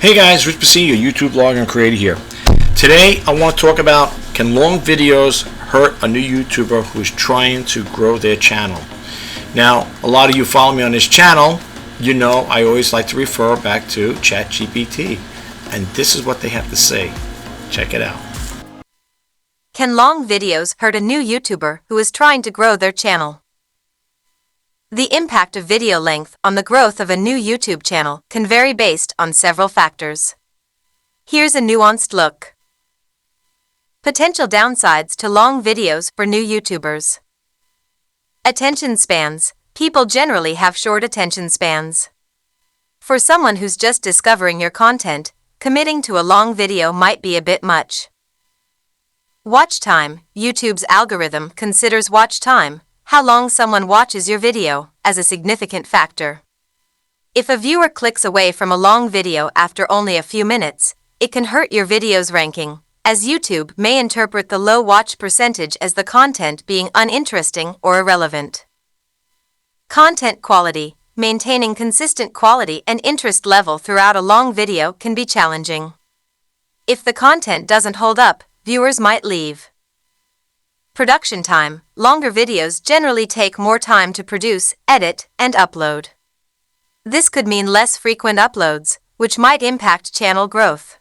Hey guys, Rich Bassi, your YouTube blogger and creator here. Today I want to talk about, can long videos hurt a new YouTuber who is trying to grow their channel? Now, a lot of you follow me on this channel, you know I always like to refer back to ChatGPT, and this is what they have to say. Check it out. Can long videos hurt a new YouTuber who is trying to grow their channel? The impact of video length on the growth of a new YouTube channel can vary based on several factors. Here's a nuanced look. Potential downsides to long videos for new YouTubers. Attention spans. People generally have short attention spans. For someone who's just discovering your content, committing to a long video might be a bit much. Watch time. YouTube's algorithm considers watch time, how long someone watches your video, as a significant factor. If a viewer clicks away from a long video after only a few minutes, it can hurt your video's ranking, as YouTube may interpret the low watch percentage as the content being uninteresting or irrelevant. Content quality. Maintaining consistent quality and interest level throughout a long video can be challenging. If the content doesn't hold up, viewers might leave. Production time. Longer videos generally take more time to produce, edit, and upload. This could mean less frequent uploads, which might impact channel growth.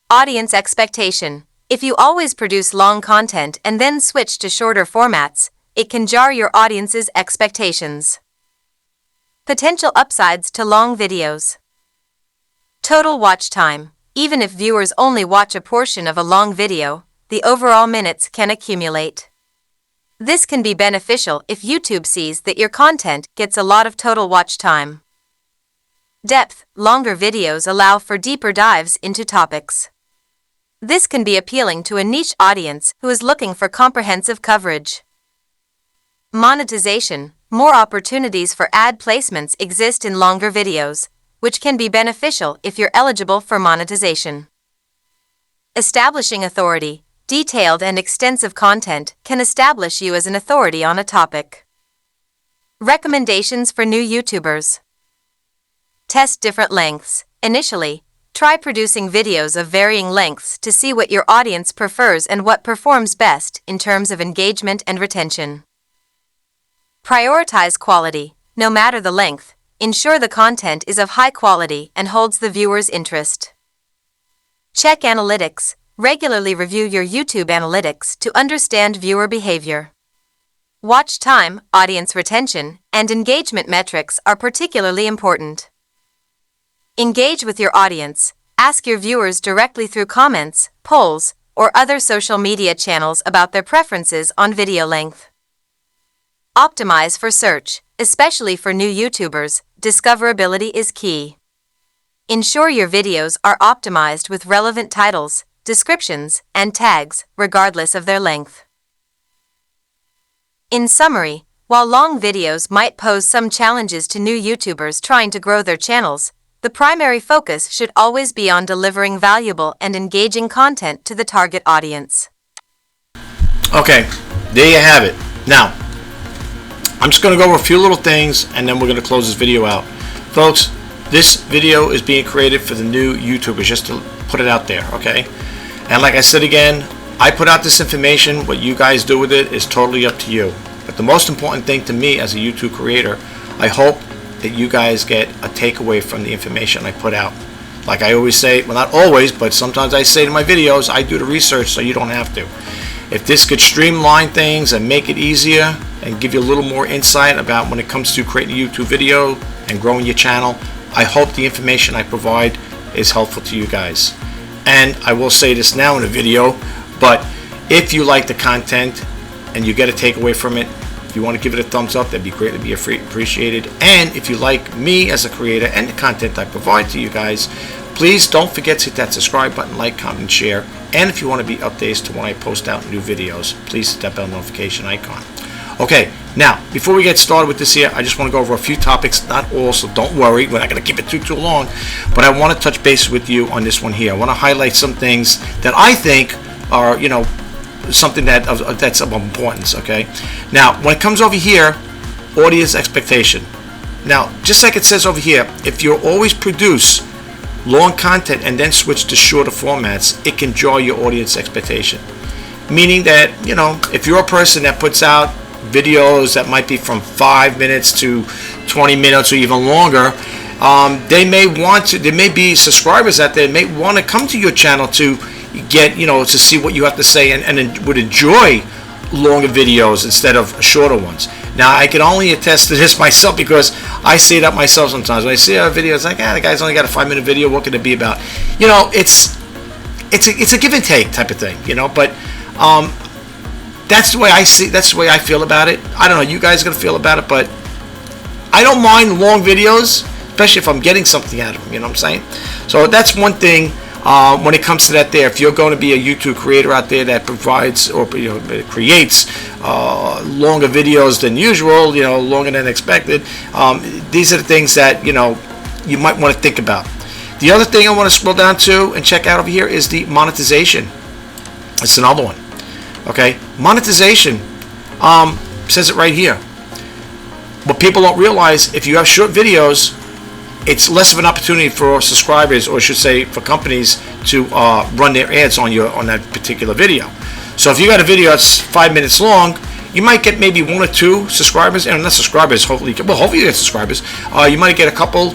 Audience expectation. If you always produce long content and then switch to shorter formats, it can jar your audience's expectations. Potential upsides to long videos. Total watch time. Even if viewers only watch a portion of a long video, the overall minutes can accumulate. This can be beneficial if YouTube sees that your content gets a lot of total watch time. Depth. Longer videos allow for deeper dives into topics. This can be appealing to a niche audience who is looking for comprehensive coverage. Monetization. More opportunities for ad placements exist in longer videos, which can be beneficial if you're eligible for monetization. Establishing authority. Detailed and extensive content can establish you as an authority on a topic. Recommendations for new YouTubers. Test different lengths. Initially, try producing videos of varying lengths to see what your audience prefers and what performs best in terms of engagement and retention. Prioritize quality. No matter the length, ensure the content is of high quality and holds the viewer's interest. Check analytics. Regularly review your YouTube analytics to understand viewer behavior. Watch time, audience retention, and engagement metrics are particularly important. Engage with your audience. Ask your viewers directly through comments, polls, or other social media channels about their preferences on video length. Optimize for search. Especially for new YouTubers, discoverability is key. Ensure your videos are optimized with relevant titles, descriptions, and tags, regardless of their length. In summary, while long videos might pose some challenges to new YouTubers trying to grow their channels, the primary focus should always be on delivering valuable and engaging content to the target audience. Okay, there you have it. Now, I'm just going to go over a few little things and then we're going to close this video out. Folks, this video is being created for the new YouTubers, just to put it out there, okay? And like I said again, I put out this information. What you guys do with it is totally up to you. But the most important thing to me as a YouTube creator, I hope that you guys get a takeaway from the information I put out. Like I always say, well, not always, but sometimes I say in my videos, I do the research so you don't have to. If this could streamline things and make it easier and give you a little more insight about when it comes to creating a YouTube video and growing your channel, I hope the information I provide is helpful to you guys. And I will say this now in the video, but if you like the content and you get a takeaway from it, if you want to give it a thumbs up, that'd be greatly appreciated. And if you like me as a creator and the content I provide to you guys, please don't forget to hit that subscribe button, like, comment, and share. And if you want to be updated to when I post out new videos, please hit that bell notification icon. Okay, now, before we get started with this here, I just want to go over a few topics, not all, so don't worry, we're not going to keep it too long, but I want to touch base with you on this one here. I want to highlight some things that I think are, something that's of importance, okay? Now, when it comes over here, audience expectation. Now, just like it says over here, if you always produce long content and then switch to shorter formats, it can draw your audience expectation. Meaning that, you know, if you're a person that puts out videos that might be from 5 minutes to 20 minutes or even longer, there may be subscribers out there that may want to come to your channel to get, you know, to see what you have to say and would enjoy longer videos instead of shorter ones. Now, I can only attest to this myself because I see that myself sometimes. When I see a video, it's like, the guy's only got a 5-minute video. What can it be about? You know, it's a give and take type of thing, you know. But that's the way I see. That's the way I feel about it. I don't know. You guys are gonna feel about it, but I don't mind long videos, especially if I'm getting something out of them. You know what I'm saying? So that's one thing. When it comes to that, if you're going to be a YouTube creator out there that provides or creates longer videos than usual, you know, longer than expected, these are the things that, you know, you might want to think about. The other thing I want to scroll down to and check out over here is the monetization. It's another one. Okay, monetization says it right here. What people don't realize, if you have short videos, it's less of an opportunity for subscribers, or I should say for companies, to run their ads on that particular video. So if you got a video that's 5 minutes long, you might get maybe 1 or 2 subscribers, and not subscribers, hopefully you get subscribers. You might get a couple,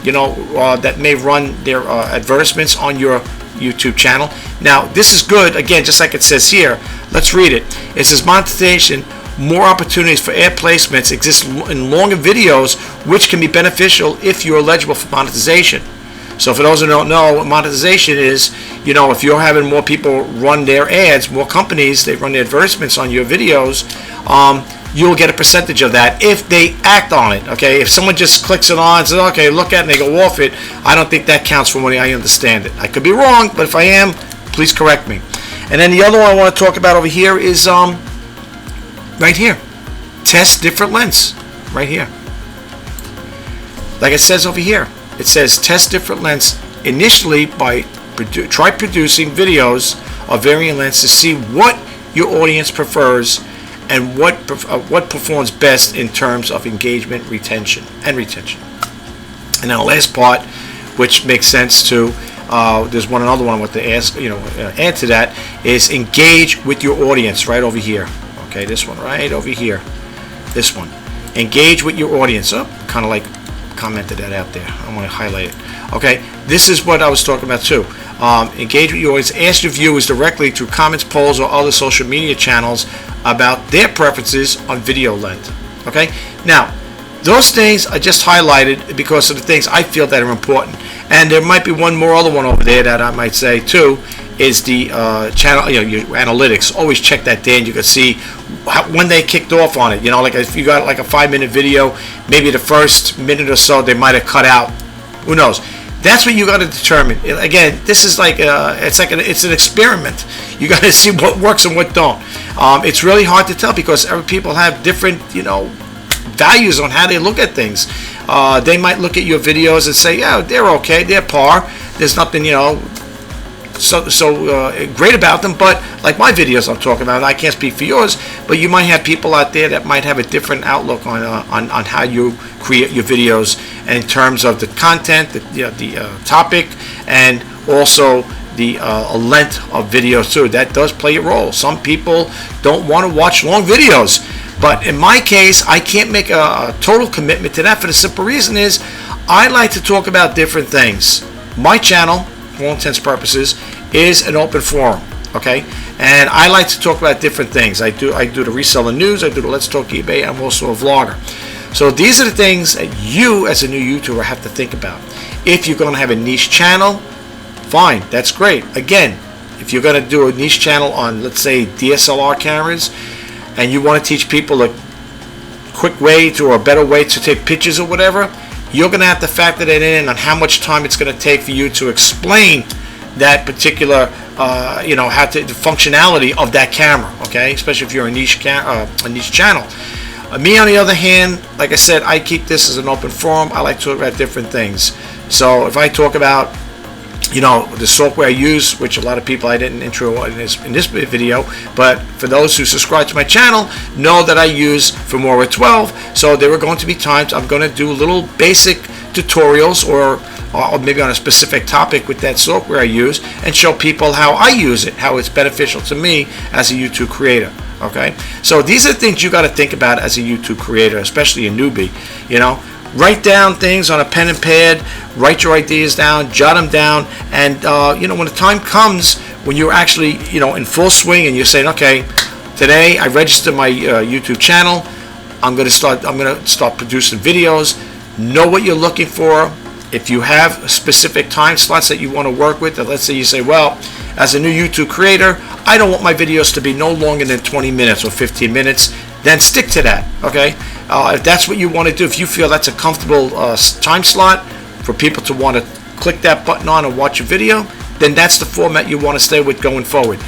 you know, that may run their advertisements on your YouTube channel. Now, this is good, again, just like it says here. Let's read it. It says monetization. More opportunities for ad placements exist in longer videos, which can be beneficial if you're eligible for monetization. So for those who don't know, what monetization is, you know, if you're having more people run their ads, more companies, they run their advertisements on your videos, you'll get a percentage of that if they act on it. Okay, if someone just clicks it on and says, okay, look at it, and they go off it, I don't think that counts for money. I understand it. I could be wrong, but if I am, please correct me. And then the other one I want to talk about over here is right here, test different lengths, right here. Like it says over here, it says test different lengths initially by try producing videos of varying lengths to see what your audience prefers and what performs best in terms of engagement, retention. And then the last part, which makes sense too, there's another one I want to add to that, is engage with your audience right over here. Okay, this one right over here. This one. Engage with your audience. Oh, kind of like commented that out there. I want to highlight it. Okay, this is what I was talking about too. Engage with your audience. Ask your viewers directly through comments, polls, or other social media channels about their preferences on video length. Okay, now those things I just highlighted because of the things I feel that are important. And there might be other one over there that I might say too, is the channel, you know, your analytics. Always check that there, and you can see when they kicked off on it. You know, like if you got like a 5-minute video, maybe the first minute or so they might have cut out. Who knows? That's what you got to determine. Again, this is like it's an experiment. You got to see what works and what don't. It's really hard to tell because every people have different, you know, values on how they look at things. They might look at your videos and say, yeah, they're okay, they're par. There's nothing, you know, so great about them. But like my videos I'm talking about, I can't speak for yours, but you might have people out there that might have a different outlook on how you create your videos in terms of the content, the topic, and also the length of videos too. That does play a role. Some people don't want to watch long videos, but in my case, I can't make a total commitment to that for the simple reason is I like to talk about different things. My channel, for all intents and purposes, is an open forum, okay? And I like to talk about different things. I do the reseller news, I do the Let's Talk eBay, I'm also a vlogger. So these are the things that you as a new YouTuber have to think about. If you're going to have a niche channel, fine, that's great. Again, if you're going to do a niche channel on, let's say, DSLR cameras, and you want to teach people a quick way to or a better way to take pictures or whatever, you're going to have to factor that in on how much time it's going to take for you to explain that particular, the functionality of that camera, okay? Especially if you're a niche channel. Me, on the other hand, like I said, I keep this as an open forum. I like to talk about different things. So if I talk about the software I use, which a lot of people I didn't intro in this video, but for those who subscribe to my channel know that I use Filmora 12. So there are going to be times I'm going to do little basic tutorials or maybe on a specific topic with that software I use and show people how I use it, how it's beneficial to me as a YouTube creator. Okay, so these are things you got to think about as a YouTube creator, especially a newbie. Write down things on a pen and pad, write your ideas down, jot them down, and when the time comes when you're actually in full swing and you're saying, okay, today I registered my YouTube channel, I'm going to start producing videos. Know what you're looking for. If you have specific time slots that you want to work with, let's say you say, well, as a new YouTube creator, I don't want my videos to be no longer than 20 minutes or 15 minutes, then stick to that, okay? If that's what you want to do, if you feel that's a comfortable time slot for people to want to click that button on and watch a video, then that's the format you want to stay with going forward.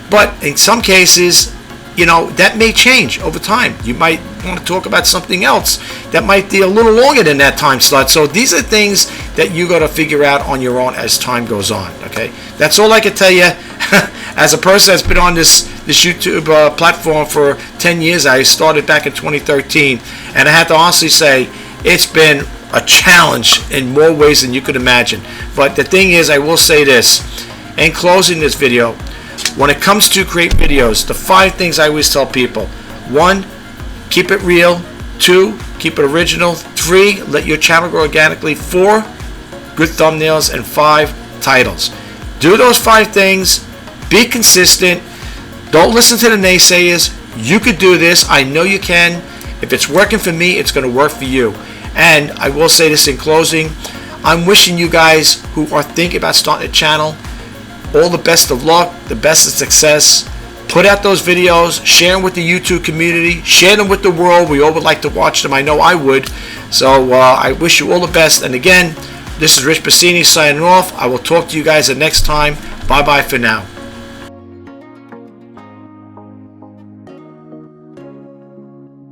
But in some cases, that may change over time. You might want to talk about something else that might be a little longer than that time slot. So these are things that you got to figure out on your own as time goes on. Okay, that's all I can tell you. As a person that's been on this YouTube platform for 10 years, I started back in 2013, and I have to honestly say it's been a challenge in more ways than you could imagine. But the thing is, I will say this in closing this video. When it comes to create videos, the 5 things I always tell people: 1, keep it real; 2, keep it original; 3, let your channel grow organically; 4, good thumbnails; and 5, titles. Do those 5 things. Be consistent. Don't listen to the naysayers. You could do this. I know you can. If it's working for me, it's going to work for you. And I will say this in closing: I'm wishing you guys who are thinking about starting a channel all the best of luck, the best of success. Put out those videos, share them with the YouTube community, share them with the world. We all would like to watch them. I know I would. So I wish you all the best. And again, this is Rich Bassini signing off. I will talk to you guys the next time. Bye-bye for now.